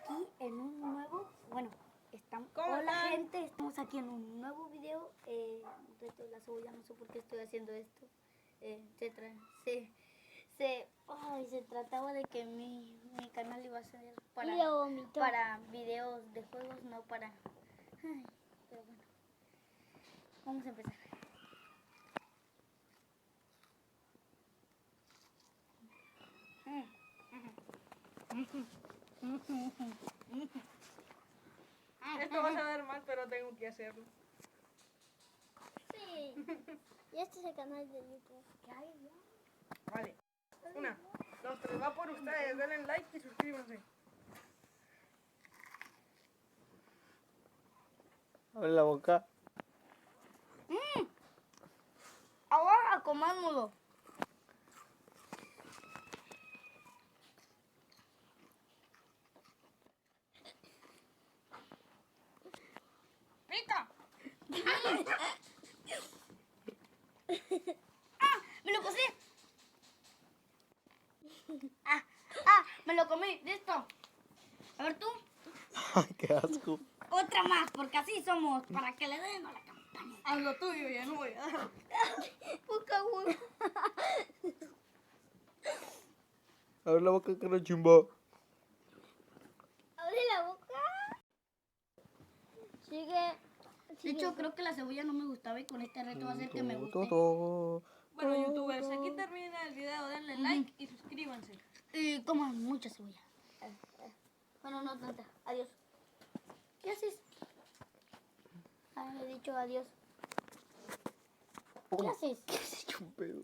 aquí en un nuevo, bueno, estamos, ¿Cómo hola están? gente, estamos aquí en un nuevo video, reto de la cebolla, no sé por qué estoy haciendo esto, se trataba de que mi canal iba a ser para videos de juegos, no para, pero bueno, vamos a empezar. Esto va a saber mal, pero tengo que hacerlo. Sí. Y este es el canal de YouTube. ¿Qué hay ya? Vale. 1, 2, 3. Va por ustedes. Denle like y suscríbanse. Abre la boca. Ahora comámoslo. ¡Pica! ¡Me lo cosí! Me lo comí, listo. A ver tú, Ay, qué asco. otra más, porque así somos, para que le den a la campanita. Haz lo tuyo, ya no voy a dar. Poca huevo. Abre la boca, que no chimbo. Abre la boca. Sigue. De hecho, creo que la cebolla no me gustaba y con este reto va a ser que me guste. Bueno, youtubers, aquí termina el video. Denle like y suscríbanse. Y coman mucha cebolla. Bueno, no tanta. Adiós. ¿Qué haces? Le he dicho adiós. ¿Qué haces? ¿Qué has hecho un pedo?